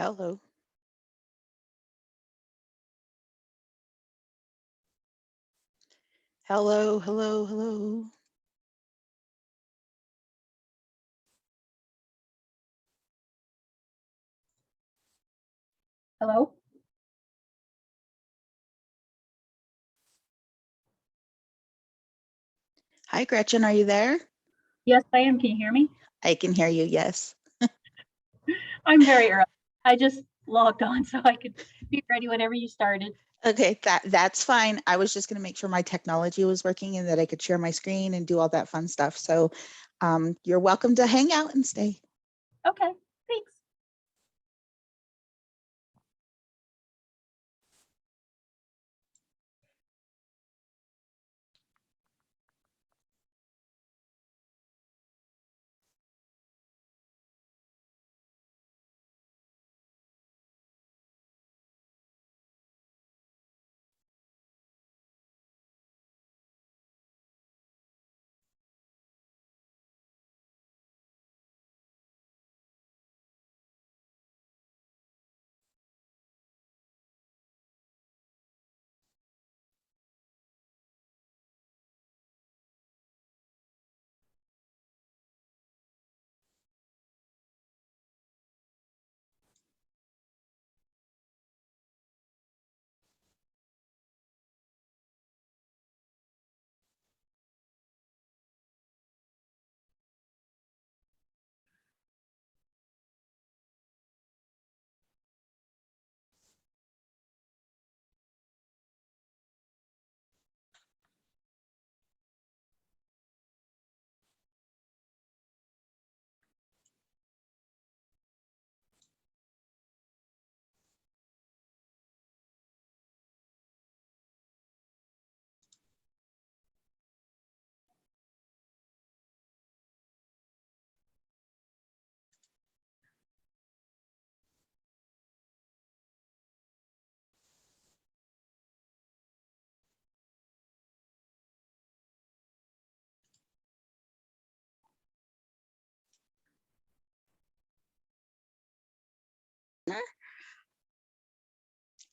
Hello. Hello, hello, hello. Hello? Hi, Gretchen, are you there? Yes, I am. Can you hear me? I can hear you, yes. I'm very early. I just logged on so I could be ready whenever you started. Okay, that's fine. I was just going to make sure my technology was working and that I could share my screen and do all that fun stuff. So you're welcome to hang out and stay. Okay, thanks.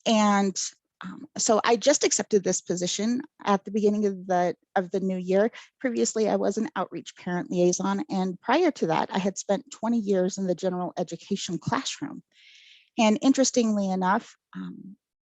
And so I just accepted this position at the beginning of the new year. Previously, I was an outreach parent liaison, and prior to that, I had spent 20 years in the general education classroom. And interestingly enough,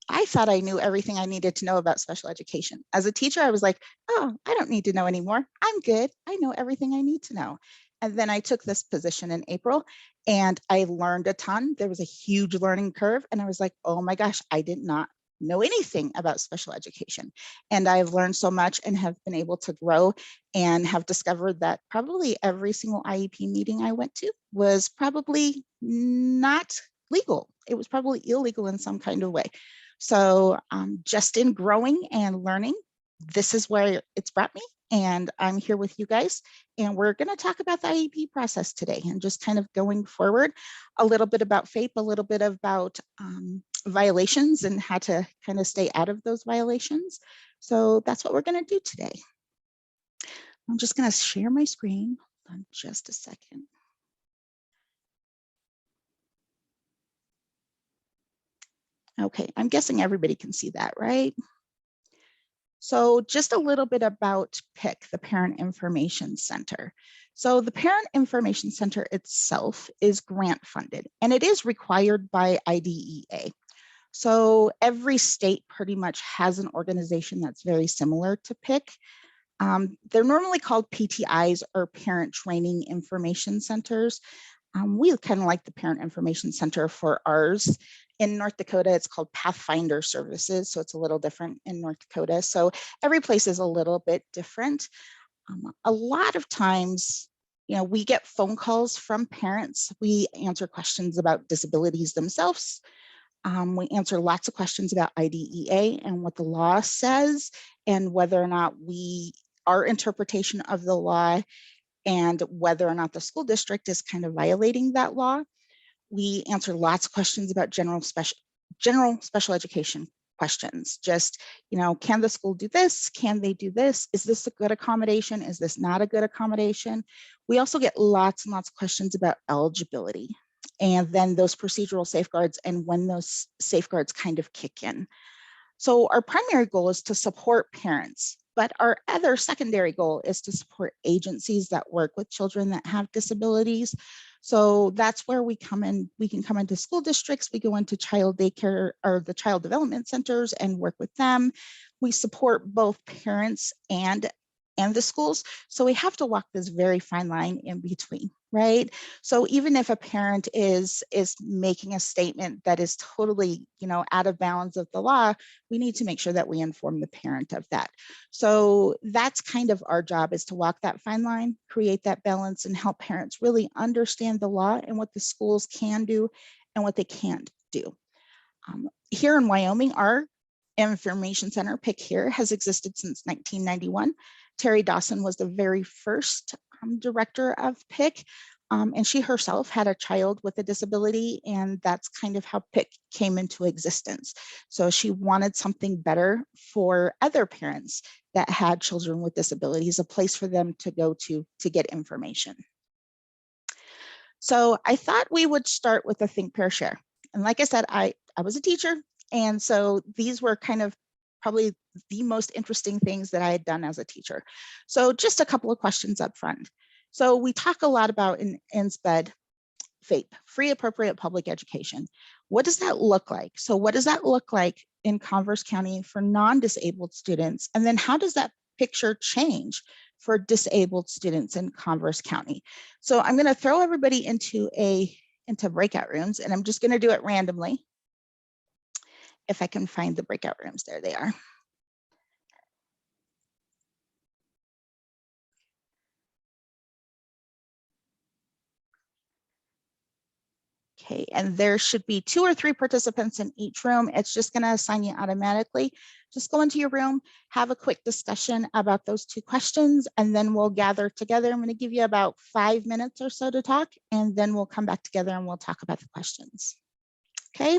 I thought I knew everything I needed to know about special education. As a teacher, I was like, oh, I don't need to know anymore. I'm good. I know everything I need to know. And then I took this position in April and I learned a ton. There was a huge learning curve. And I was like, oh my gosh, I did not know anything about special education. And I've learned so much and have been able to grow and have discovered that probably every single IEP meeting I went to was probably not legal. It was probably illegal in some kind of way. So just in growing and learning, this is where it's brought me. And I'm here with you guys. And we're going to talk about the IEP process today and just kind of going forward, a little bit about FAPE, a little bit about violations and how to kind of stay out of those violations. So that's what we're going to do today. I'm just going to share my screen. Hold on just a second. Okay, I'm guessing everybody can see that, right? So just a little bit about PIC, the Parent Information Center. So the Parent Information Center itself is grant funded, and it is required by IDEA. So every state pretty much has an organization that's very similar to PIC. They're normally called PTIs or Parent Training Information Centers. We kind of like the Parent Information Center for ours. In North Dakota, it's called Pathfinder Services, so it's a little different in North Dakota. So every place is a little bit different. A lot of times, we get phone calls from parents. We answer questions about disabilities themselves. We answer lots of questions about IDEA and what the law says and whether or not our interpretation of the law and whether or not the school district is kind of violating that law. We answer lots of questions about general special education questions. Just, can the school do this? Can they do this? Is this a good accommodation? Is this not a good accommodation? We also get lots and lots of questions about eligibility. and then those procedural safeguards and when those safeguards kind of kick in. So our primary goal is to support parents, but our other secondary goal is to support agencies that work with children that have disabilities. So that's where we come in. We can come into school districts, we go into child daycare or the child development centers and work with them. We support both parents and the schools. So we have to walk this very fine line in between, right? So even if a parent is making a statement that is totally, out of bounds of the law, we need to make sure that we inform the parent of that. So that's kind of our job, is to walk that fine line, create that balance, and help parents really understand the law and what the schools can do and what they can't do. Here in Wyoming, our information center, PIC here, has existed since 1991. Terry Dawson was the very first director of PIC, and she herself had a child with a disability, and that's kind of how PIC came into existence. So she wanted something better for other parents that had children with disabilities, a place for them to go to get information. So I thought we would start with a Think, Pair, Share. And like I said, I was a teacher, and so these were kind of probably the most interesting things that I had done as a teacher. So just a couple of questions up front. So we talk a lot about in NSPED, FAPE, free appropriate public education. What does that look like? So what does that look like in Converse County for non-disabled students? And then how does that picture change for disabled students in Converse County? So I'm going to throw everybody into breakout rooms, and I'm just going to do it randomly. If I can find the breakout rooms, there they are. Okay, and there should be 2 or 3 participants in each room. It's just going to assign you automatically. Just go into your room, have a quick discussion about those 2 questions, and then we'll gather together. I'm going to give you about 5 minutes or so to talk, and then we'll come back together and we'll talk about the questions. Okay.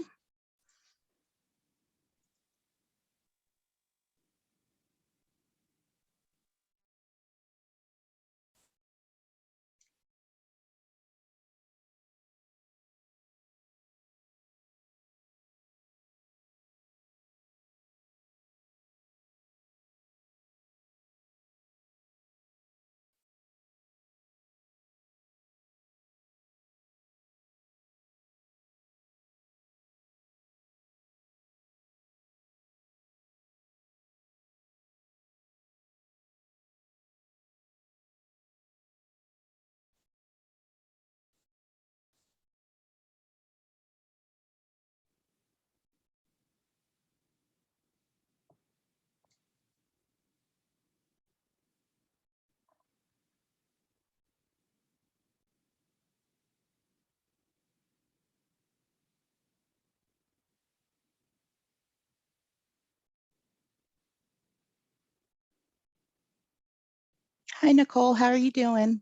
Hi, Nicole. How are you doing?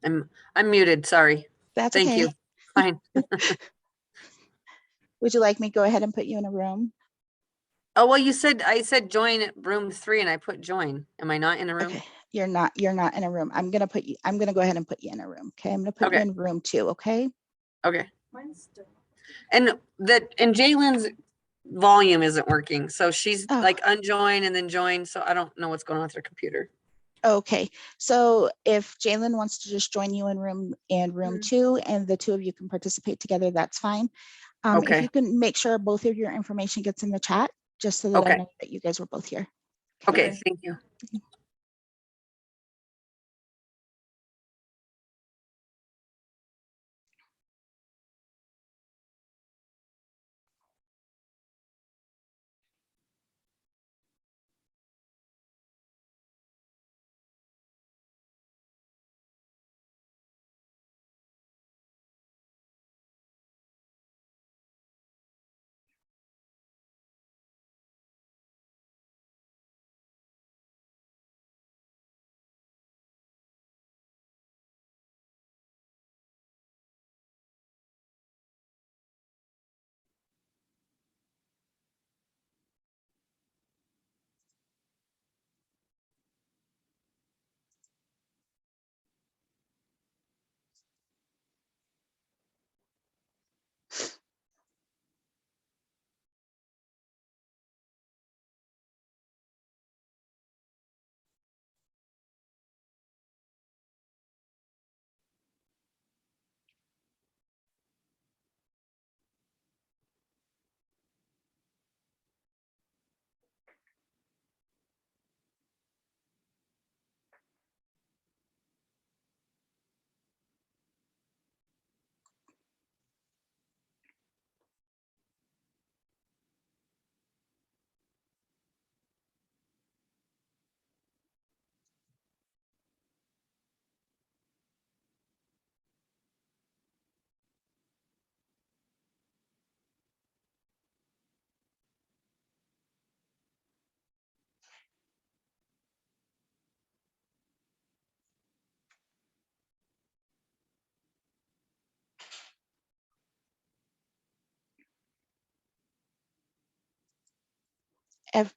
I'm muted, sorry. That's Thank okay. you. Fine. Would you like me to go ahead and put you in a room? Oh, well, I said join room 3 and I put join. Am I not in a room? Okay, you're not in a room. I'm gonna go ahead and put you in a room. Okay, I'm gonna put you in room 2. Okay. Okay. And Jalen's volume isn't working. So she's like unjoin and then join. So I don't know what's going on with her computer. Okay, so if Jalen wants to just join you in room 2 and the 2 of you can participate together, that's fine. If you can make sure both of your information gets in the chat, just so that I know that you guys were both here. Okay, thank you. Ev-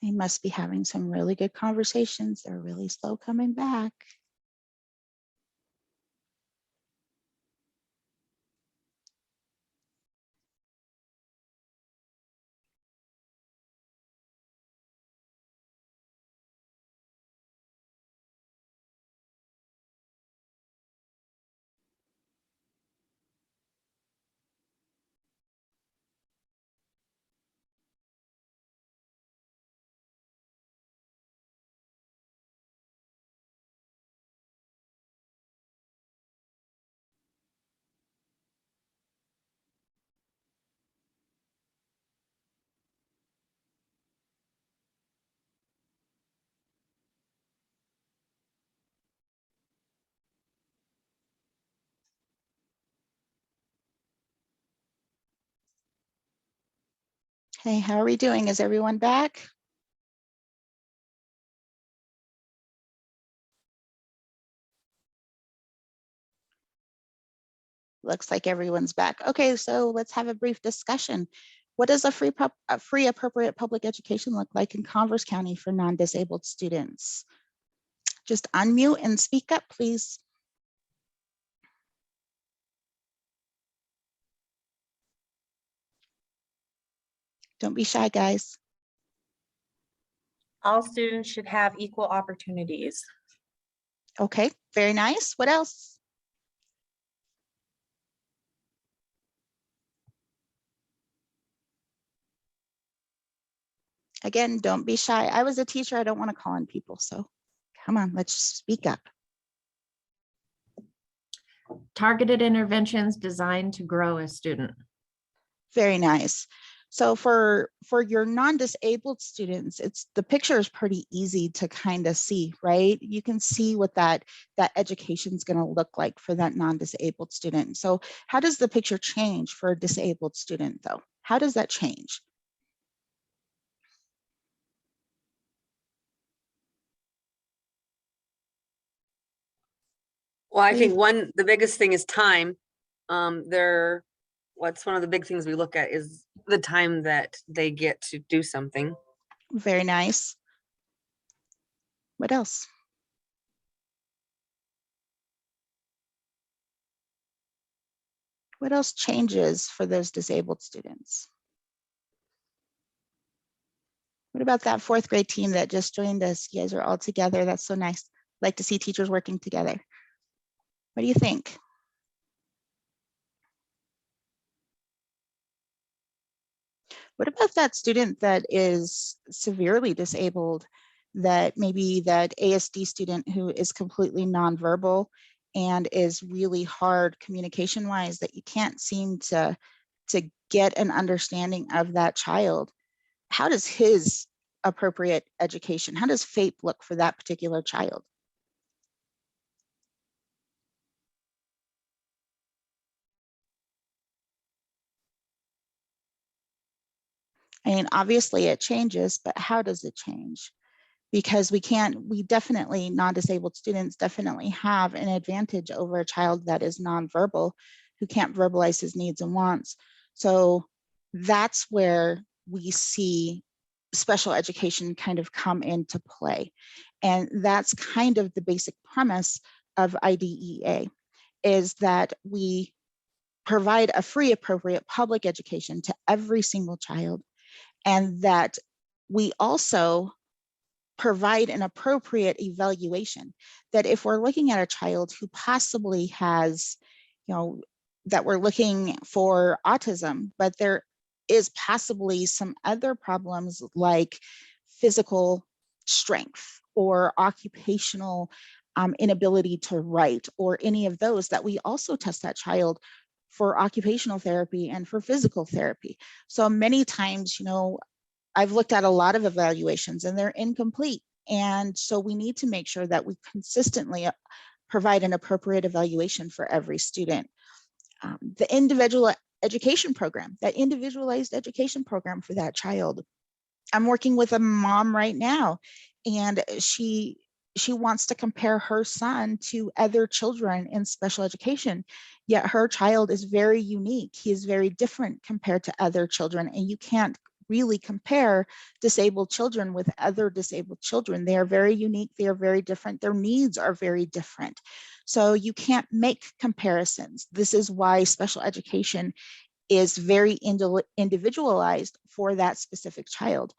They must be having some really good conversations. They're really slow coming back. Hey, how are we doing? Is everyone back? Looks like everyone's back. Okay, so let's have a brief discussion. What does a free appropriate public education look like in Converse County for non-disabled students? Just unmute and speak up, please. Don't be shy, guys. All students should have equal opportunities. Okay, very nice. What else? Again, don't be shy. I was a teacher. I don't want to call on people. So come on, let's speak up. Targeted interventions designed to grow a student. Very nice. So for your non-disabled students, the picture is pretty easy to kind of see, right? You can see what that education is going to look like for that non-disabled student. So how does the picture change for a disabled student though? How does that change? Well, I think the biggest thing is time. What's one of the big things we look at is the time that they get to do something. Very nice. What else? What else changes for those disabled students? What about that 4th grade team that just joined us? You guys are all together. That's so nice. Like to see teachers working together. What do you think? What about that student that is severely disabled, that maybe that ASD student who is completely nonverbal and is really hard communication wise, that you can't seem to get an understanding of that child? How does his appropriate education, how does FAPE look for that particular child? I mean, obviously it changes, but how does it change? Because we definitely, non-disabled students definitely have an advantage over a child that is nonverbal, who can't verbalize his needs and wants. So that's where we see special education kind of come into play. And that's kind of the basic premise of IDEA, is that we provide a free, appropriate public education to every single child, and that we also provide an appropriate evaluation. That if we're looking at a child who possibly has, that we're looking for autism, but there is possibly some other problems like physical strength or occupational inability to write, or any of those, that we also test that child for occupational therapy and for physical therapy. So many times, I've looked at a lot of evaluations and they're incomplete. And so we need to make sure that we consistently provide an appropriate evaluation for every student. The individual education program, that individualized education program for that child. I'm working with a mom right now, and she wants to compare her son to other children in special education, yet her child is very unique. He is very different compared to other children, and you can't really compare disabled children with other disabled children. They are very unique. They are very different. Their needs are very different. So you can't make comparisons. This is why special education is very individualized for that specific child.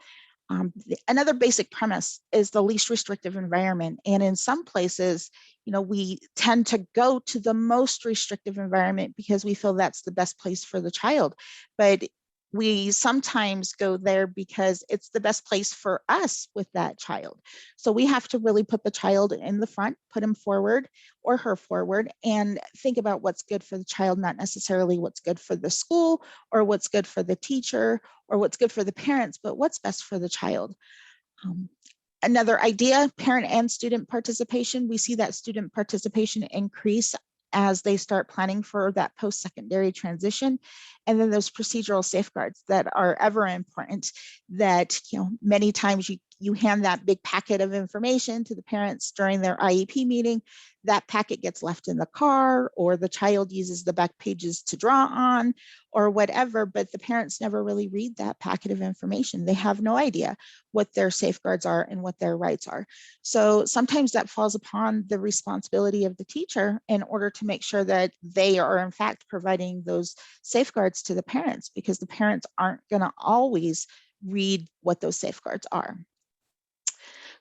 Another basic premise is the least restrictive environment. And in some places, we tend to go to the most restrictive environment because we feel that's the best place for the child. But we sometimes go there because it's the best place for us with that child. So we have to really put the child in the front, put him forward or her forward, and think about what's good for the child, not necessarily what's good for the school or what's good for the teacher or what's good for the parents, but what's best for the child. Another idea, parent and student participation. We see that student participation increase as they start planning for that post-secondary transition. And then those procedural safeguards that are ever important, that many times you hand that big packet of information to the parents during their IEP meeting, that packet gets left in the car, or the child uses the back pages to draw on or whatever, but the parents never really read that packet of information. They have no idea what their safeguards are and what their rights are. So sometimes that falls upon the responsibility of the teacher in order to make sure that they are in fact providing those safeguards to the parents, because the parents aren't going to always read what those safeguards are.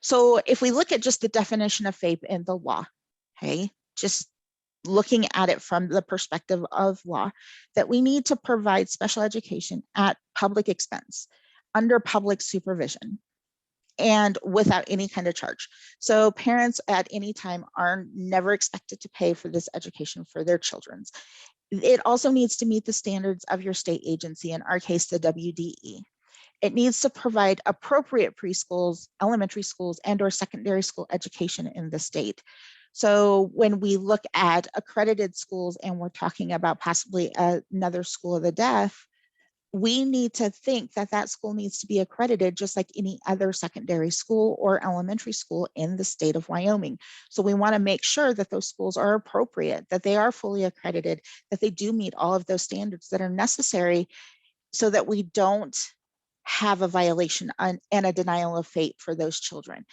So if we look at just the definition of FAPE in the law, okay, just looking at it from the perspective of law, that we need to provide special education at public expense, under public supervision, and without any kind of charge. So parents at any time are never expected to pay for this education for their children. It also needs to meet the standards of your state agency, in our case, the WDE. It needs to provide appropriate preschools, elementary schools, and or secondary school education in the state. So when we look at accredited schools and we're talking about possibly another school of the deaf, we need to think that that school needs to be accredited just like any other secondary school or elementary school in the state of Wyoming. So we want to make sure that those schools are appropriate, that they are fully accredited, that they do meet all of those standards that are necessary, so that we don't have a violation and a denial of FAPE for those children.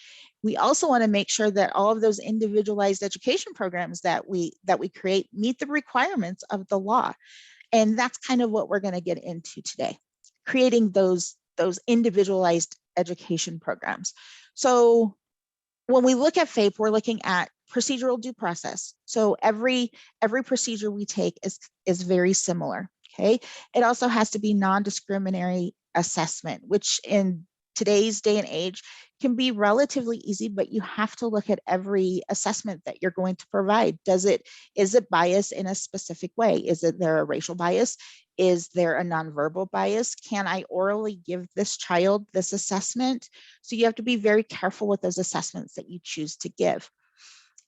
We also want to make sure that all of those individualized education programs that we create meet the requirements of the law. And that's kind of what we're going to get into today, creating those individualized education programs. So when we look at FAPE, we're looking at procedural due process. So every procedure we take is very similar. Okay. It also has to be non-discriminatory assessment, which in today's day and age can be relatively easy, but you have to look at every assessment that you're going to provide. Is it biased in a specific way? Is there a racial bias? Is there a nonverbal bias? Can I orally give this child this assessment? So you have to be very careful with those assessments that you choose to give.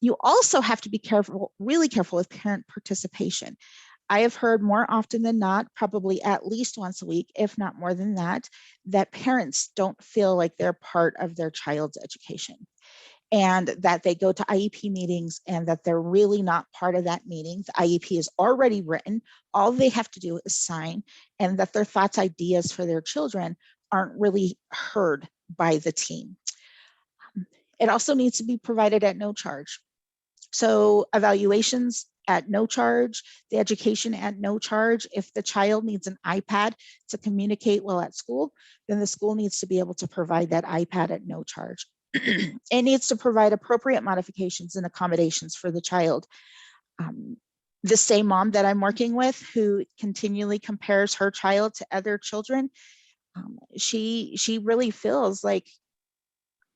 You also have to be careful, really careful with parent participation. I have heard more often than not, probably at least once a week, if not more than that, that parents don't feel like they're part of their child's education, and that they go to IEP meetings and that they're really not part of that meeting. The IEP is already written. All they have to do is sign, and that their thoughts, ideas for their children aren't really heard by the team. It also needs to be provided at no charge. So evaluations at no charge, the education at no charge. If the child needs an iPad to communicate well at school, then the school needs to be able to provide that iPad at no charge. It needs to provide appropriate modifications and accommodations for the child. The same mom that I'm working with, who continually compares her child to other children, she really feels like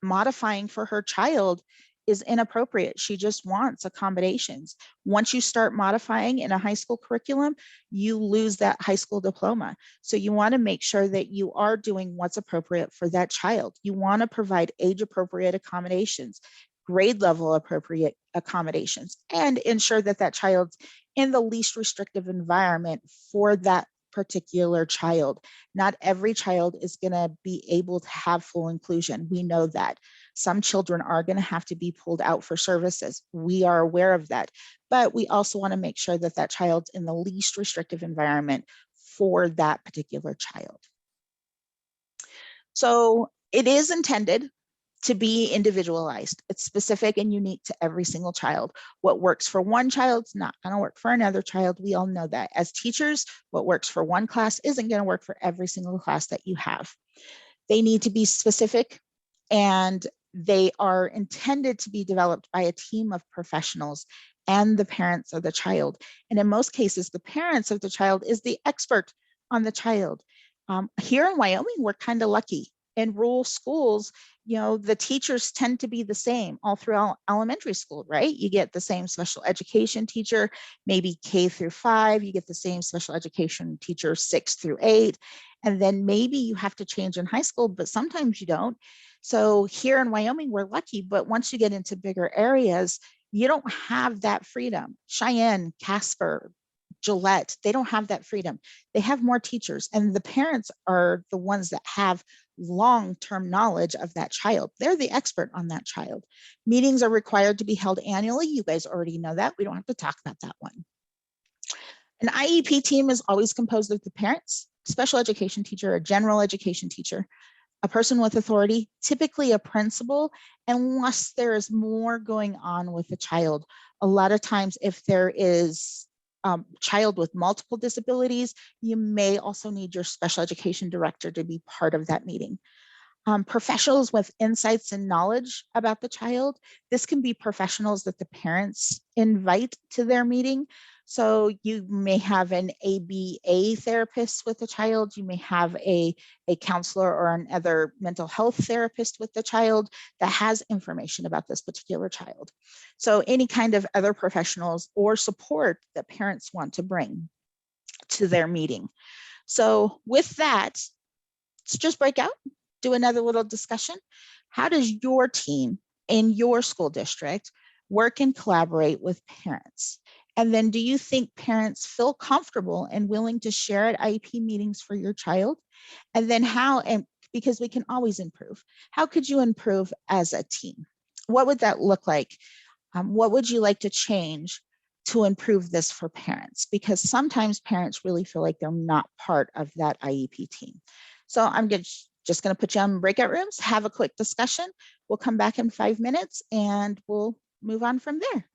modifying for her child is inappropriate. She just wants accommodations. Once you start modifying in a high school curriculum, you lose that high school diploma. So you want to make sure that you are doing what's appropriate for that child. You want to provide age appropriate accommodations, grade level appropriate accommodations, and ensure that that child's in the least restrictive environment for that particular child. Not every child is going to be able to have full inclusion. We know that. Some children are going to have to be pulled out for services. We are aware of that. But we also want to make sure that that child's in the least restrictive environment for that particular child. So it is intended to be individualized. It's specific and unique to every single child. What works for one child is not going to work for another child. We all know that. As teachers, what works for one class isn't going to work for every single class that you have. They need to be specific, and they are intended to be developed by a team of professionals and the parents of the child. And in most cases, the parents of the child is the expert on the child. Here in Wyoming, we're kind of lucky. In rural schools, you know, the teachers tend to be the same all throughout elementary school, right? You get the same special education teacher, maybe K through 5, you get the same special education teacher 6 through 8, and then maybe you have to change in high school, but sometimes you don't. So here in Wyoming, we're lucky, but once you get into bigger areas, you don't have that freedom. Cheyenne, Casper, Gillette, they don't have that freedom. They have more teachers, and the parents are the ones that have long-term knowledge of that child. They're the expert on that child. Meetings are required to be held annually. You guys already know that. We don't have to talk about that one. An IEP team is always composed of the parents, special education teacher, a general education teacher, a person with authority, typically a principal, unless there is more going on with the child. A lot of times, if there is a child with multiple disabilities, you may also need your special education director to be part of that meeting. Professionals with insights and knowledge about the child. This can be professionals that the parents invite to their meeting. So you may have an ABA therapist with the child. You may have a counselor or another mental health therapist with the child that has information about this particular child. So any kind of other professionals or support that parents want to bring to their meeting. So with that, let's just break out, do another little discussion. How does your team in your school district work and collaborate with parents? And then do you think parents feel comfortable and willing to share at IEP meetings for your child? And then how, and because we can always improve, how could you improve as a team? What would that look like? What would you like to change to improve this for parents? Because sometimes parents really feel like they're not part of that IEP team. So I'm just going to put you on breakout rooms, have a quick discussion. We'll come back in 5 minutes and we'll move on from there.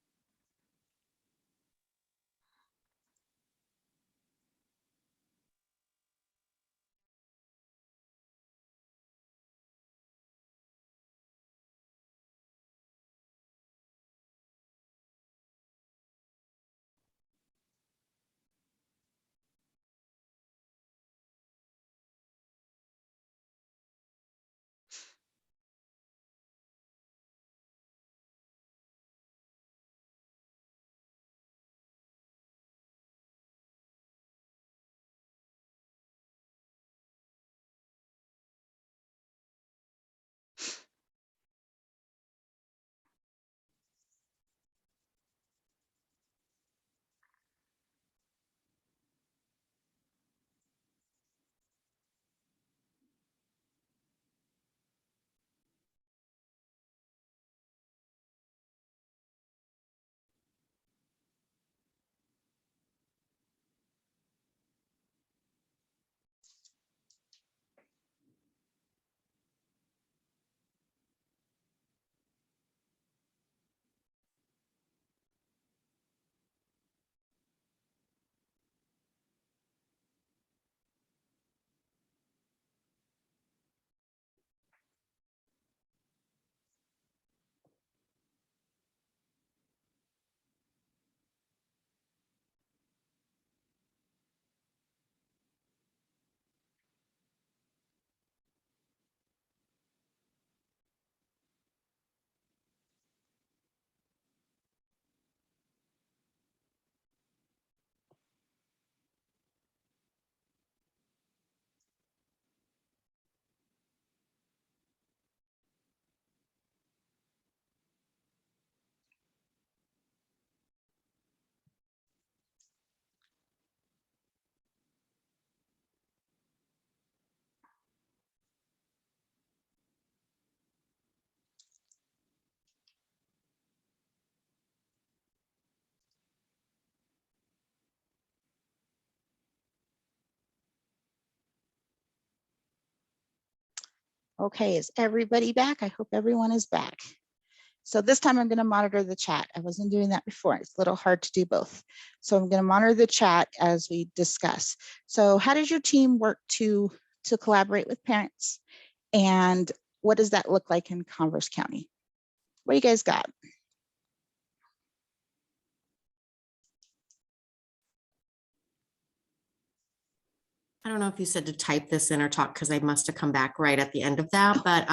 Okay, is everybody back? I hope everyone is back. So this time I'm going to monitor the chat. I wasn't doing that before. It's a little hard to do both. So I'm going to monitor the chat as we discuss. So how does your team work to collaborate with parents? And what does that look like in Converse County? What do you guys got? I don't know if you said to type this in or talk because I must have come back right at the end of that, but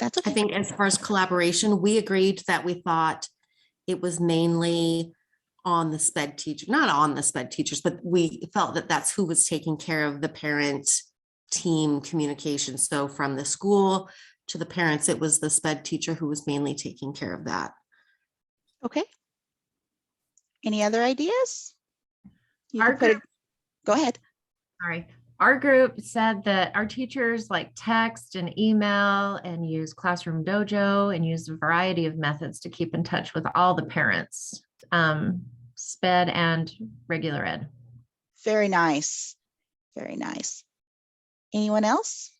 That's okay. I think as far as collaboration, we agreed that we thought it was mainly on the SPED teacher, not on the SPED teachers, but we felt that that's who was taking care of the parent team communication. So from the school to the parents, it was the SPED teacher who was mainly taking care of that. Okay. Any other ideas? You Our can put it, go ahead. Sorry. our group said that our teachers like text and email and use Classroom Dojo and use a variety of methods to keep in touch with all the parents, SPED and regular ed. Very nice. Very nice. Anyone else?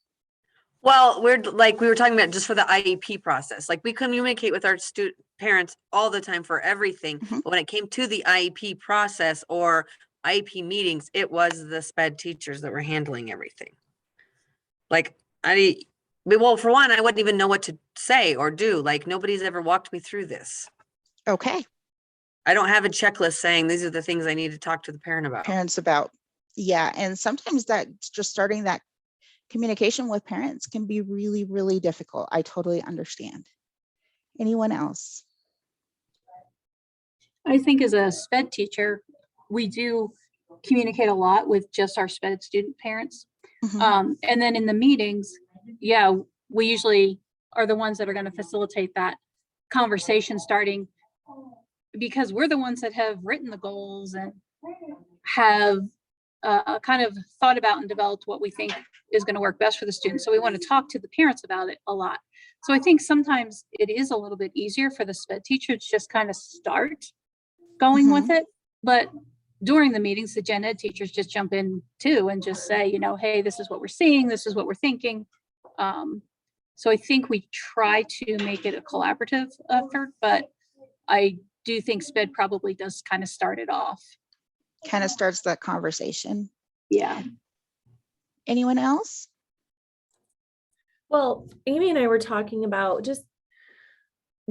Well, we were talking about just for the IEP process, like we communicate with our parents all the time for everything. Mhm. But when it came to the IEP process or IEP meetings, it was the SPED teachers that were handling everything. Like well, for one, I wouldn't even know what to say or do. Like nobody's ever walked me through this. Okay. I don't have a checklist saying these are the things I need to talk to the parent about. Parents about. Yeah. And sometimes that just starting that communication with parents can be really, really difficult. I totally understand. Anyone else? I think as a SPED teacher, we do communicate a lot with just our SPED student parents. Mhm. And then in the meetings, yeah, we usually are the ones that are going to facilitate that conversation starting, because we're the ones that have written the goals and have kind of thought about and developed what we think is going to work best for the students. So we want to talk to the parents about it a lot. So I think sometimes it is a little bit easier for the SPED teacher to just kind of start going with it. But during the meetings, the gen ed teachers just jump in too and just say, you know, hey, this is what we're seeing. This is what we're thinking. So I think we try to make it a collaborative effort, but I do think SPED probably does kind of start it off. Kind of starts that conversation. Yeah. Anyone else? Well, Amy and I were talking about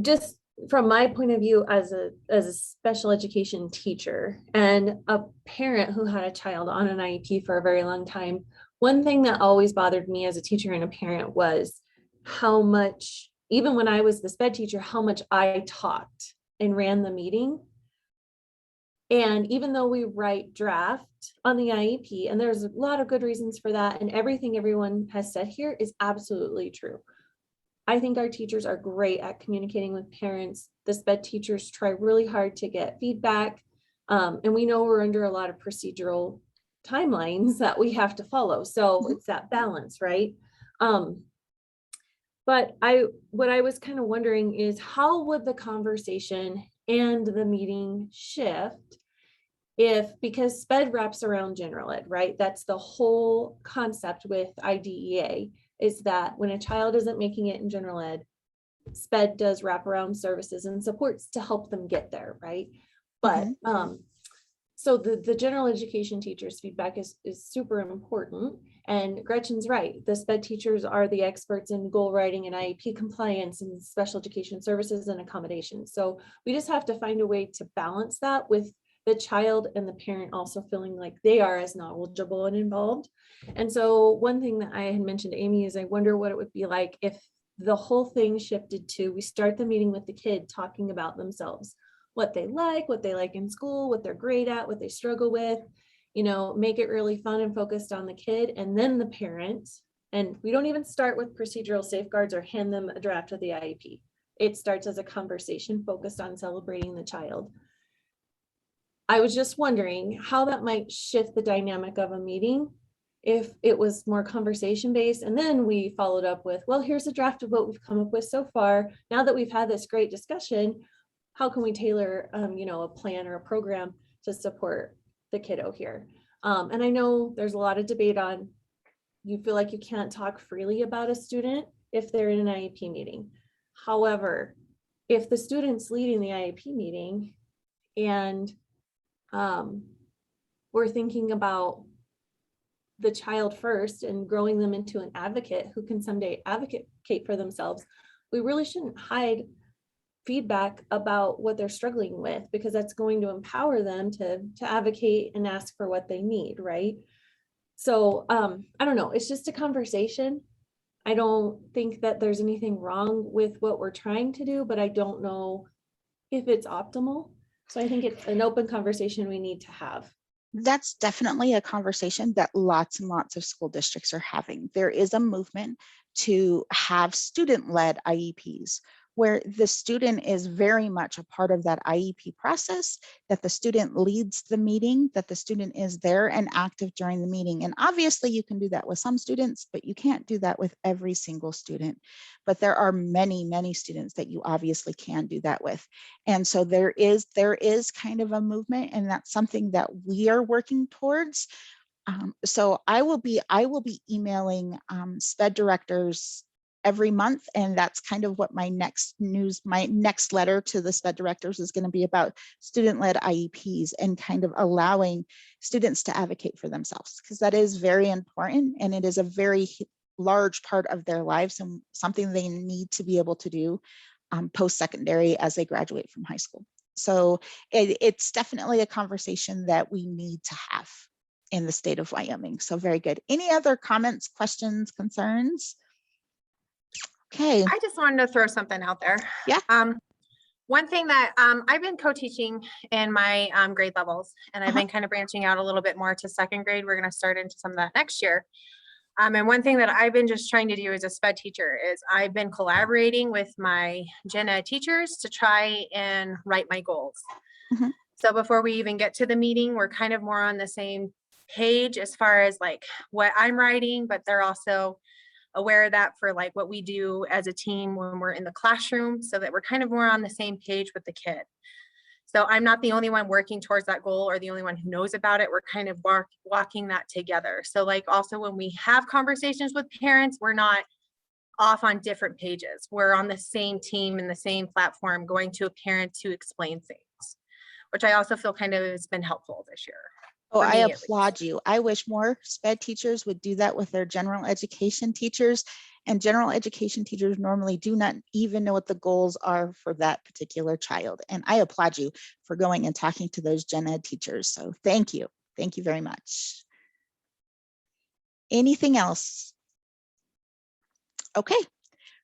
just from my point of view as a special education teacher and a parent who had a child on an IEP for a very long time. One thing that always bothered me as a teacher and a parent was how much, even when I was the SPED teacher, how much I talked and ran the meeting. And even though we write draft on the IEP, and there's a lot of good reasons for that, and everything everyone has said here is absolutely true. I think our teachers are great at communicating with parents. The SPED teachers try really hard to get feedback. And we know we're under a lot of procedural timelines that we have to follow. So it's that balance, right? But what I was kind of wondering is how would the conversation and the meeting shift because SPED wraps around general ed, right? That's the whole concept with IDEA, is that when a child isn't making it in general ed, SPED does wraparound services and supports to help them get there, right? But so the general education teachers' feedback is super important. And Gretchen's right. The SPED teachers are the experts in goal writing and IEP compliance and special education services and accommodations. So we just have to find a way to balance that with the child and the parent also feeling like they are as knowledgeable and involved. And so one thing that I had mentioned to Amy is I wonder what it would be like if the whole thing shifted to, we start the meeting with the kid talking about themselves, what they like in school, what they're great at, what they struggle with, you know, make it really fun and focused on the kid, and then the parent. And we don't even start with procedural safeguards or hand them a draft of the IEP. It starts as a conversation focused on celebrating the child. I was just wondering how that might shift the dynamic of a meeting if it was more conversation based. And then we followed up with, well, here's a draft of what we've come up with so far. Now that we've had this great discussion, how can we tailor, you know, a plan or a program to support the kiddo here? And I know there's a lot of debate on, you feel like you can't talk freely about a student if they're in an IEP meeting. However, if the student's leading the IEP meeting and we're thinking about the child first and growing them into an advocate who can someday advocate for themselves, we really shouldn't hide feedback about what they're struggling with, because that's going to empower them to advocate and ask for what they need, right? So I don't know, it's just a conversation. I don't think that there's anything wrong with what we're trying to do, but I don't know if it's optimal. So I think it's an open conversation we need to have. That's definitely a conversation that lots and lots of school districts are having. There is a movement to have student-led IEPs where the student is very much a part of that IEP process, that the student leads the meeting, that the student is there and active during the meeting. And obviously you can do that with some students, but you can't do that with every single student. But there are many, many students that you obviously can do that with. And so there is kind of a movement, and that's something that we are working towards. So I will be emailing SPED directors every month, and that's kind of what my next letter to the SPED directors is going to be about, student-led IEPs and kind of allowing students to advocate for themselves, because that is very important, and it is a very large part of their lives and something they need to be able to do post-secondary as they graduate from high school. So it's definitely a conversation that we need to have in the state of Wyoming. So very good. Any other comments, questions, concerns? Okay. I just wanted to throw something out there. Yeah. One thing that I've been co-teaching in my grade levels, and I've been kind of branching out a little bit more to second grade. We're going to start into some of that next year. And one thing that I've been just trying to do as a SPED teacher is I've been collaborating with my gen ed teachers to try and write my goals. Mhm. So before we even get to the meeting, we're kind of more on the same page as far as like what I'm writing, but they're also aware of that for like what we do as a team when we're in the classroom, so that we're kind of more on the same page with the kid. So I'm not the only one working towards that goal or the only one who knows about it. We're kind of walking that together. So like also when we have conversations with parents, we're not off on different pages. We're on the same team and the same platform going to a parent to explain things, which I also feel kind of has been helpful this year. Oh, for I me, at least. applaud you. I wish more SPED teachers would do that with their general education teachers. And general education teachers normally do not even know what the goals are for that particular child. And I applaud you for going and talking to those gen ed teachers. So thank you. Thank you very much. Anything else? Okay.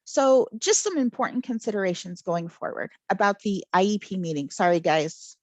So just some important considerations going forward about the IEP meeting. Sorry, guys.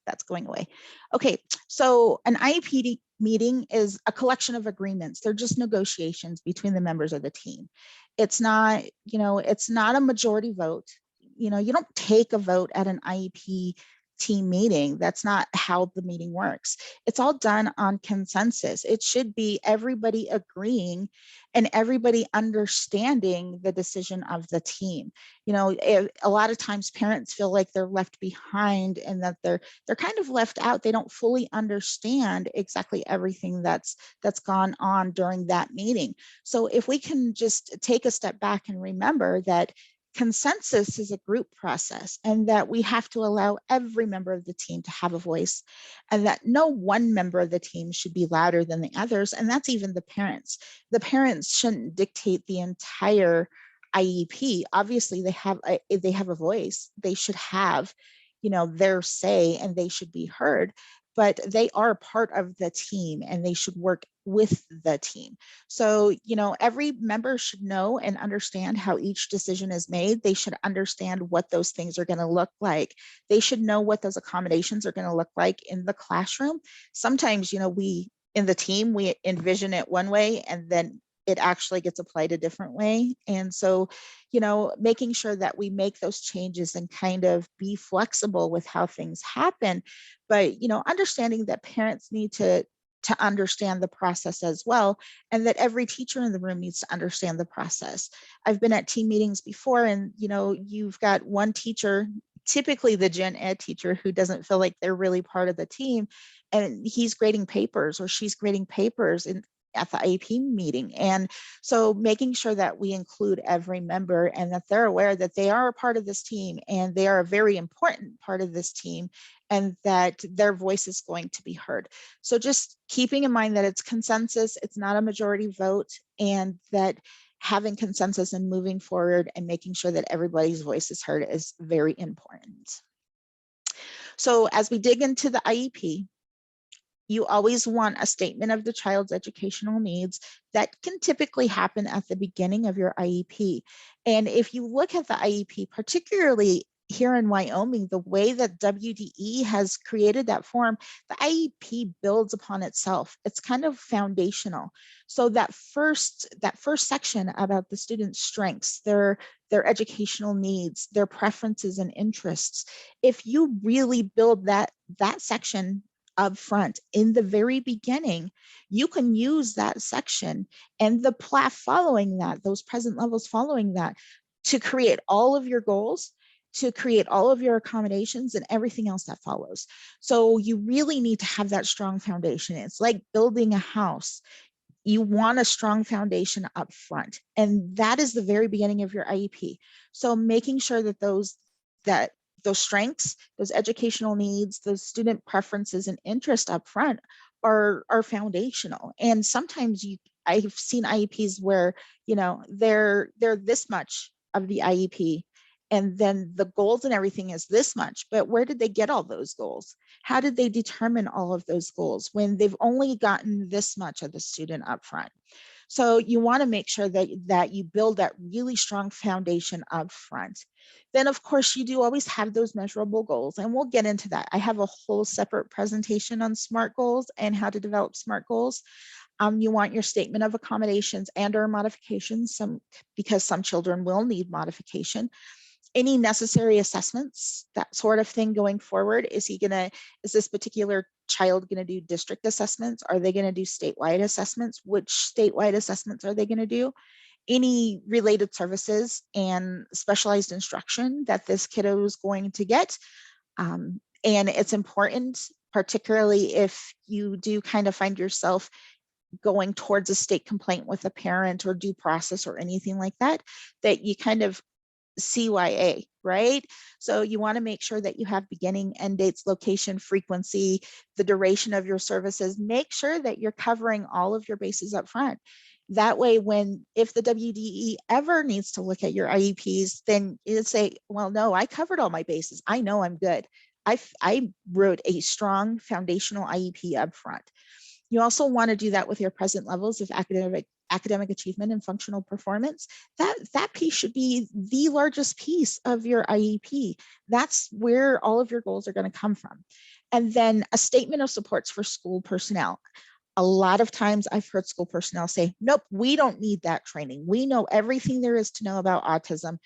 That's going away. Okay, so an IEP meeting is a collection of agreements. They're just negotiations between the members of the team. It's not, it's not a majority vote. You don't take a vote at an IEP team meeting. That's not how the meeting works. It's all done on consensus. It should be everybody agreeing and everybody understanding the decision of the team. A lot of times parents feel like they're left behind and that they're kind of left out. They don't fully understand exactly everything that's gone on during that meeting. So if we can just take a step back and remember that consensus is a group process, and that we have to allow every member of the team to have a voice, and that no one member of the team should be louder than the others. And that's even the parents. The parents shouldn't dictate the entire IEP. Obviously, they have a voice. They should have, their say, and they should be heard. But they are part of the team, and they should work with the team. So, every member should know and understand how each decision is made. They should understand what those things are going to look like. They should know what those accommodations are going to look like in the classroom. Sometimes, we in the team, we envision it one way, and then it actually gets applied a different way. And so, making sure that we make those changes and kind of be flexible with how things happen. But, understanding that parents need to understand the process as well, and that every teacher in the room needs to understand the process. I've been at team meetings before, and, you've got one teacher, typically the gen ed teacher, who doesn't feel like they're really part of the team, and he's grading papers or she's grading papers at the IEP meeting. And so making sure that we include every member and that they're aware that they are a part of this team and they are a very important part of this team, and that their voice is going to be heard. So just keeping in mind that it's consensus, it's not a majority vote, and that having consensus and moving forward and making sure that everybody's voice is heard is very important. So as we dig into the IEP, you always want a statement of the child's educational needs. That can typically happen at the beginning of your IEP. And if you look at the IEP, particularly here in Wyoming, the way that WDE has created that form, the IEP builds upon itself. It's kind of foundational. So that first section about the student's strengths, their educational needs, their preferences and interests, if you really build that section up front in the very beginning, you can use that section and the PLAF following that, those present levels following that, to create all of your goals, to create all of your accommodations and everything else that follows. So you really need to have that strong foundation. It's like building a house. You want a strong foundation up front, and that is the very beginning of your IEP. So making sure that those strengths, those educational needs, those student preferences and interest up front are foundational. And sometimes I've seen IEPs where, they're this much of the IEP, and then the goals and everything is this much, but where did they get all those goals? How did they determine all of those goals when they've only gotten this much of the student up front? So you want to make sure that you build that really strong foundation up front. Then of course you do always have those measurable goals, and we'll get into that. I have a whole separate presentation on SMART goals and how to develop SMART goals. You want your statement of accommodations and or modifications, because some children will need modification. Any necessary assessments, that sort of thing going forward. Is this particular child going to do district assessments? Are they going to do statewide assessments? Which statewide assessments are they going to do? Any related services and specialized instruction that this kiddo is going to get. And it's important, particularly if you do kind of find yourself going towards a state complaint with a parent or due process or anything like that, that you kind of CYA, right? So you want to make sure that you have beginning, end dates, location, frequency, the duration of your services. Make sure that you're covering all of your bases up front. That way, if the WDE ever needs to look at your IEPs, then it'll say, well, no, I covered all my bases. I know I'm good. I wrote a strong foundational IEP up front. You also want to do that with your present levels of academic achievement and functional performance. That piece should be the largest piece of your IEP. That's where all of your goals are going to come from. And then a statement of supports for school personnel. A lot of times I've heard school personnel say, nope, we don't need that training. We know everything there is to know about autism.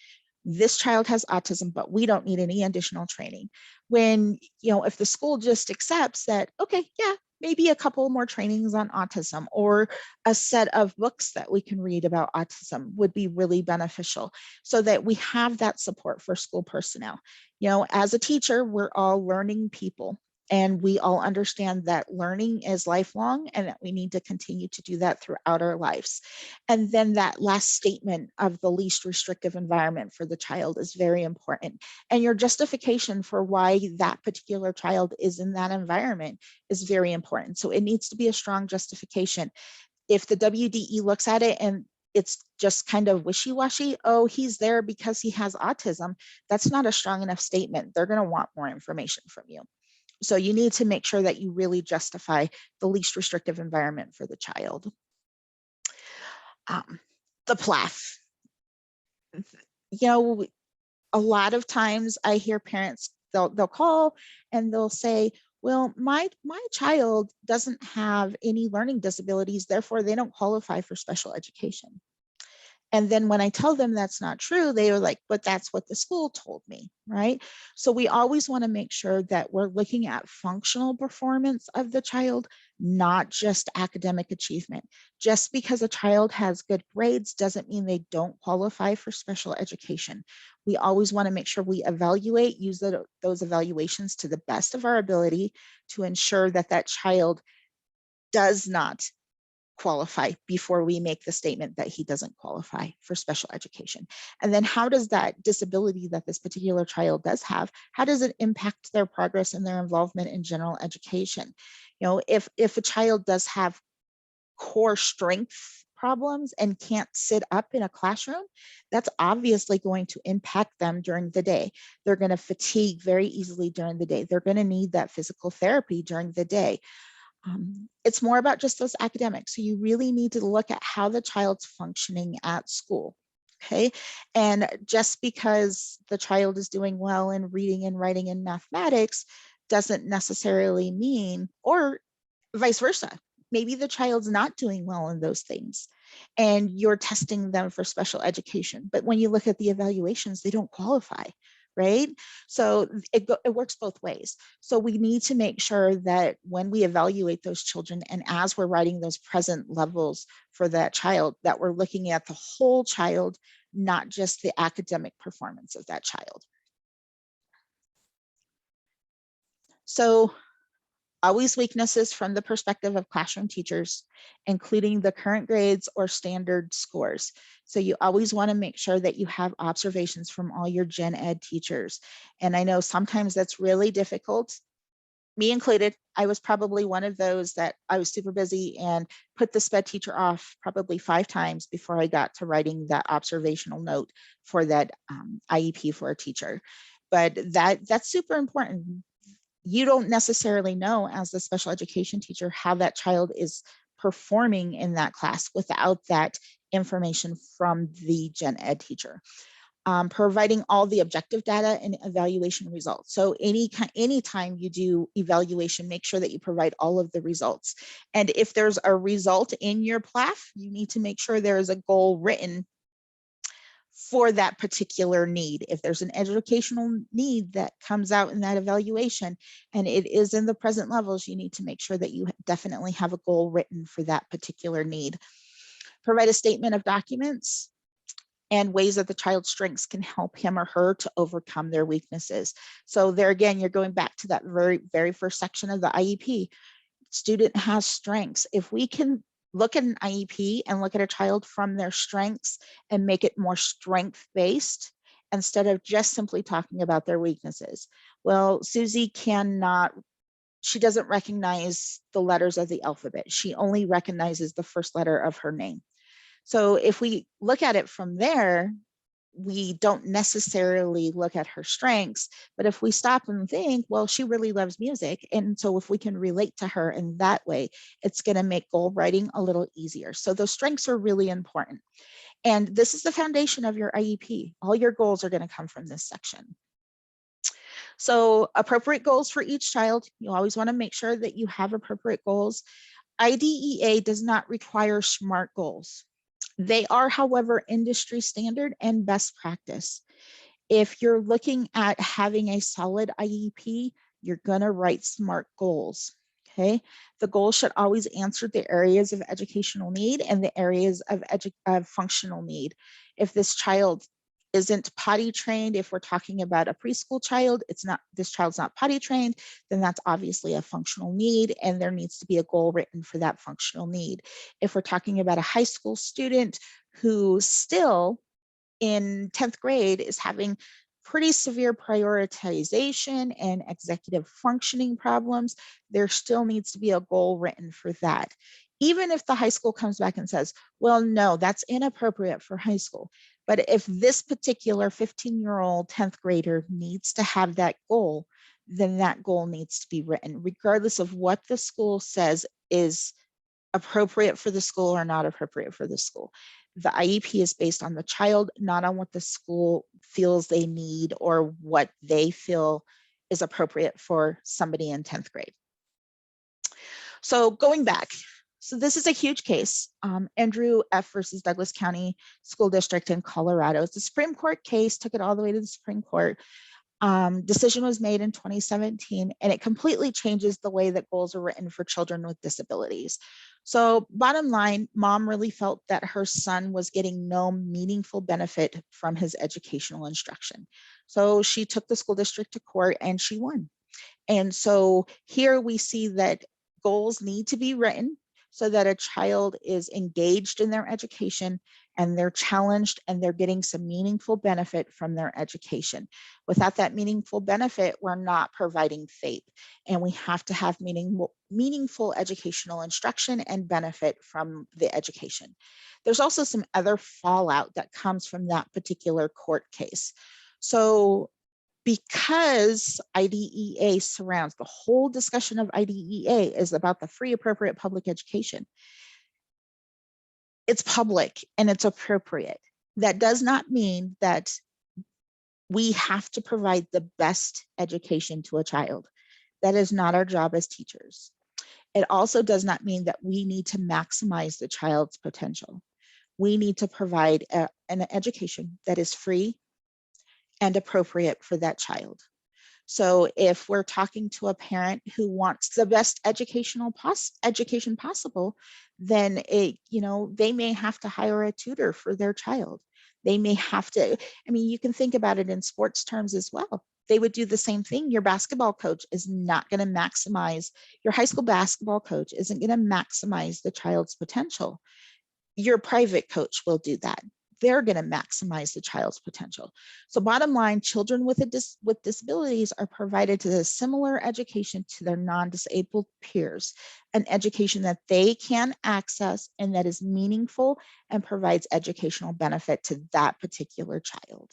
This child has autism, but we don't need any additional training. When, if the school just accepts that, okay, yeah, maybe a couple more trainings on autism or a set of books that we can read about autism would be really beneficial, so that we have that support for school personnel. As a teacher, we're all learning people, and we all understand that learning is lifelong and that we need to continue to do that throughout our lives. And then that last statement of the least restrictive environment for the child is very important. And your justification for why that particular child is in that environment is very important. So it needs to be a strong justification. If the WDE looks at it and it's just kind of wishy-washy, oh, he's there because he has autism, that's not a strong enough statement. They're going to want more information from you. So you need to make sure that you really justify the least restrictive environment for the child. The PLAF. A lot of times I hear parents, they'll call and they'll say, well, my child doesn't have any learning disabilities, therefore they don't qualify for special education. And then when I tell them that's not true, they are like, but that's what the school told me, right? So we always want to make sure that we're looking at functional performance of the child, not just academic achievement. Just because a child has good grades doesn't mean they don't qualify for special education. We always want to make sure we use those evaluations to the best of our ability to ensure that that child does not qualify before we make the statement that he doesn't qualify for special education. And then how does that disability that this particular child does have, how does it impact their progress and their involvement in general education? If a child does have core strength problems and can't sit up in a classroom, that's obviously going to impact them during the day. They're going to fatigue very easily during the day. They're going to need that physical therapy during the day. It's more about just those academics. So you really need to look at how the child's functioning at school. Okay, and just because the child is doing well in reading and writing and mathematics doesn't necessarily mean, or vice versa. Maybe the child's not doing well in those things and you're testing them for special education. But when you look at the evaluations, they don't qualify, right? So it works both ways. So we need to make sure that when we evaluate those children and as we're writing those present levels for that child, that we're looking at the whole child, not just the academic performance of that child. So always weaknesses from the perspective of classroom teachers, including the current grades or standard scores. So you always want to make sure that you have observations from all your gen ed teachers. And I know sometimes that's really difficult, me included. I was probably one of those that I was super busy and put the SPED teacher off probably 5 times before I got to writing that observational note for that IEP for a teacher. But that's super important. You don't necessarily know as the special education teacher how that child is performing in that class without that information from the gen ed teacher. Providing all the objective data and evaluation results. So anytime you do evaluation, make sure that you provide all of the results. And if there's a result in your PLAF, you need to make sure there is a goal written for that particular need. If there's an educational need that comes out in that evaluation and it is in the present levels, you need to make sure that you definitely have a goal written for that particular need. Provide a statement of documents and ways that the child's strengths can help him or her to overcome their weaknesses. So there again, you're going back to that very first section of the IEP. Student has strengths. If we can look at an IEP and look at a child from their strengths and make it more strength-based instead of just simply talking about their weaknesses. Well, Susie she doesn't recognize the letters of the alphabet. She only recognizes the first letter of her name. So if we look at it from there, we don't necessarily look at her strengths, but if we stop and think, well, she really loves music. And so if we can relate to her in that way, it's going to make goal writing a little easier. So those strengths are really important. And this is the foundation of your IEP. All your goals are going to come from this section. So appropriate goals for each child. You always want to make sure that you have appropriate goals. IDEA does not require SMART goals. They are, however, industry standard and best practice. If you're looking at having a solid IEP, you're going to write SMART goals. Okay, the goals should always answer the areas of educational need and the areas of functional need. If this child isn't potty trained, if we're talking about a preschool child, this child's not potty trained, then that's obviously a functional need and there needs to be a goal written for that functional need. If we're talking about a high school student who still in 10th grade is having pretty severe prioritization and executive functioning problems, there still needs to be a goal written for that. Even if the high school comes back and says, well, no, that's inappropriate for high school. But if this particular 15-year-old 10th grader needs to have that goal, then that goal needs to be written, regardless of what the school says is appropriate for the school or not appropriate for the school. The IEP is based on the child, not on what the school feels they need or what they feel is appropriate for somebody in 10th grade. So going back, so this is a huge case, Andrew F. versus Douglas County School District in Colorado. It's a Supreme Court case, took it all the way to the Supreme Court. Decision was made in 2017, and it completely changes the way that goals are written for children with disabilities. So bottom line, mom really felt that her son was getting no meaningful benefit from his educational instruction. So she took the school district to court and she won. And so here we see that goals need to be written so that a child is engaged in their education and they're challenged and they're getting some meaningful benefit from their education. Without that meaningful benefit, we're not providing FAPE, and we have to have meaningful educational instruction and benefit from the education. There's also some other fallout that comes from that particular court case. So because IDEA surrounds the whole discussion of IDEA is about the free appropriate public education. It's public and it's appropriate. That does not mean that we have to provide the best education to a child. That is not our job as teachers. It also does not mean that we need to maximize the child's potential. We need to provide an education that is free and appropriate for that child. So if we're talking to a parent who wants the best education possible, then they may have to hire a tutor for their child. They may have to, you can think about it in sports terms as well. They would do the same thing. Your basketball coach is not going to maximize, your high school basketball coach isn't going to maximize the child's potential. Your private coach will do that. They're going to maximize the child's potential. So bottom line, children with disabilities are provided to a similar education to their non-disabled peers, an education that they can access and that is meaningful and provides educational benefit to that particular child.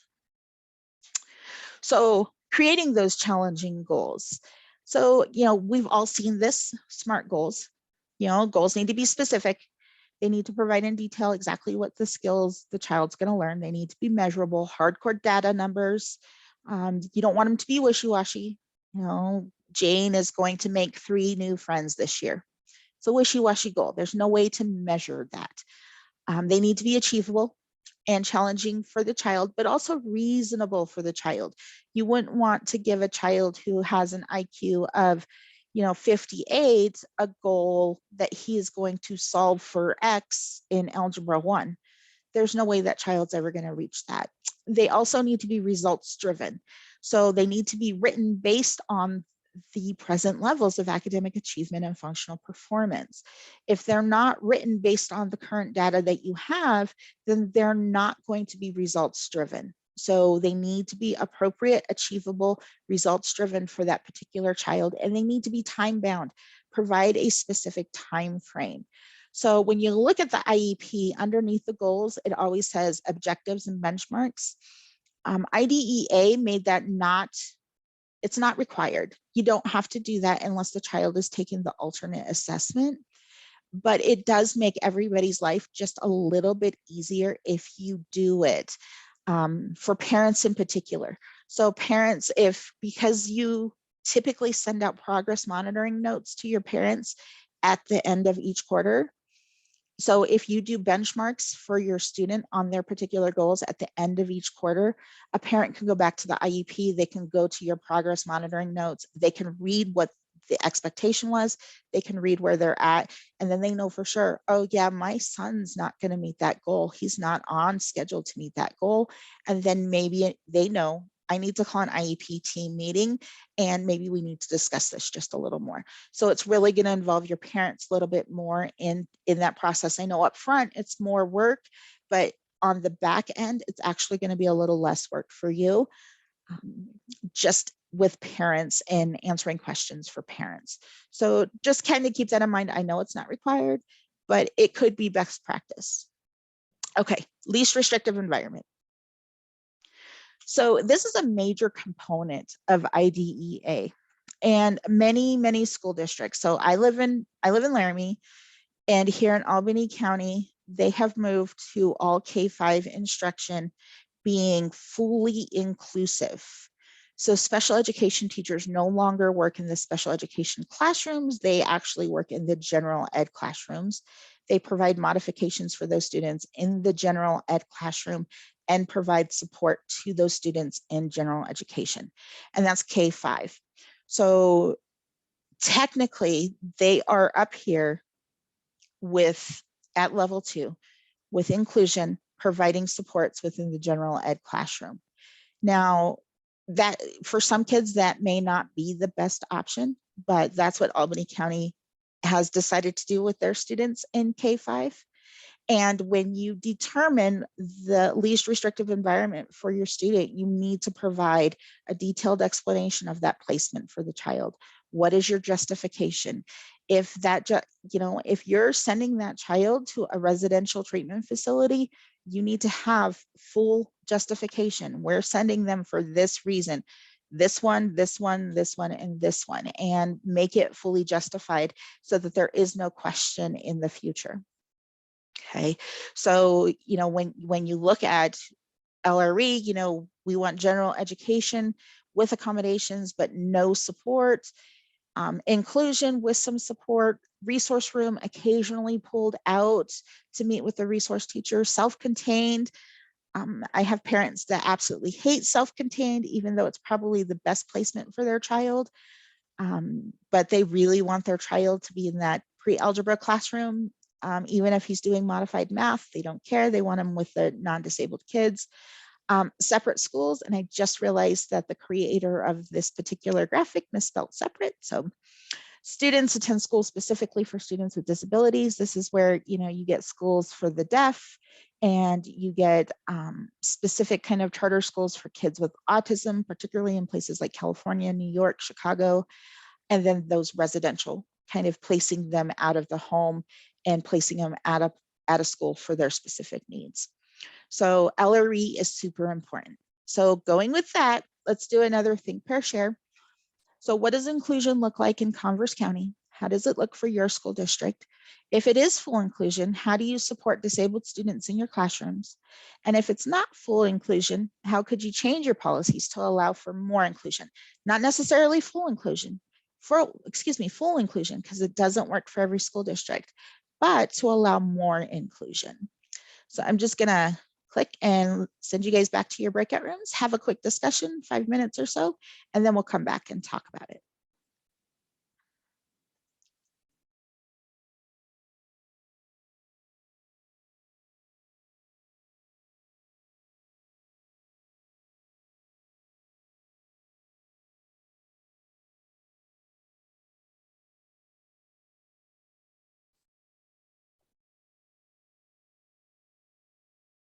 So creating those challenging goals. So, we've all seen this, SMART goals. Goals need to be specific. They need to provide in detail exactly what the skills the child's going to learn. They need to be measurable, hardcore data numbers. You don't want them to be wishy-washy. Jane is going to make 3 new friends this year. It's a wishy-washy goal. There's no way to measure that. They need to be achievable and challenging for the child, but also reasonable for the child. You wouldn't want to give a child who has an IQ of 58, a goal that he is going to solve for X in Algebra 1. There's no way that child's ever going to reach that. They also need to be results driven. So they need to be written based on the present levels of academic achievement and functional performance. If they're not written based on the current data that you have, then they're not going to be results driven. So they need to be appropriate, achievable, results driven for that particular child, and they need to be time bound, provide a specific time frame. So when you look at the IEP, underneath the goals, it always says objectives and benchmarks. IDEA made that it's not required. You don't have to do that unless the child is taking the alternate assessment. But it does make everybody's life just a little bit easier if you do it. For parents in particular. So parents, because you typically send out progress monitoring notes to your parents at the end of each quarter. So if you do benchmarks for your student on their particular goals at the end of each quarter, a parent can go back to the IEP, they can go to your progress monitoring notes, they can read what the expectation was, they can read where they're at, and then they know for sure, oh yeah, my son's not going to meet that goal. He's not on schedule to meet that goal. And then maybe they know, I need to call an Iep team meeting, and maybe we need to discuss this just a little more. So it's really going to involve your parents a little bit more in that process. I know up front it's more work, but on the back end, it's actually going to be a little less work for you. Just with parents and answering questions for parents. So just kind of keep that in mind. I know it's not required, but it could be best practice. Okay, least restrictive environment. So this is a major component of IDEA and many school districts. So I live in Laramie, and here in Albany County, they have moved to all K-5 instruction being fully inclusive. So special education teachers no longer work in the special education classrooms. They actually work in the general ed classrooms. They provide modifications for those students in the general ed classroom and provide support to those students in general education. And that's K-5. So technically they are up here at level 2 with inclusion, providing supports within the general ed classroom. Now, that for some kids that may not be the best option, but that's what Albany County has decided to do with their students in K-5. And when you determine the least restrictive environment for your student, you need to provide a detailed explanation of that placement for the child. What is your justification? If if you're sending that child to a residential treatment facility, you need to have full justification. We're sending them for this reason, this one, this one, this one, and this one, and make it fully justified so that there is no question in the future. Okay, so, when you look at LRE, we want general education with accommodations, but no support. Inclusion with some support, resource room occasionally pulled out to meet with the resource teacher, self-contained. I have parents that absolutely hate self-contained, even though it's probably the best placement for their child. But they really want their child to be in that pre-algebra classroom. Even if he's doing modified math, they don't care. They want him with the non-disabled kids. Separate schools, and I just realized that the creator of this particular graphic misspelled separate. So students attend schools specifically for students with disabilities. This is where, you get schools for the deaf, and you get specific kind of charter schools for kids with autism, particularly in places like California, New York, Chicago, and then those residential, kind of placing them out of the home and placing them at a school for their specific needs. So LRE is super important. So going with that, let's do another think, pair, share. So what does inclusion look like in Converse County? How does it look for your school district? If it is full inclusion, how do you support disabled students in your classrooms? And if it's not full inclusion, how could you change your policies to allow for more inclusion? Not necessarily full inclusion, full inclusion, because it doesn't work for every school district, but to allow more inclusion. So I'm just gonna click and send you guys back to your breakout rooms, have a quick discussion, 5 minutes or so, and then we'll come back and talk about it.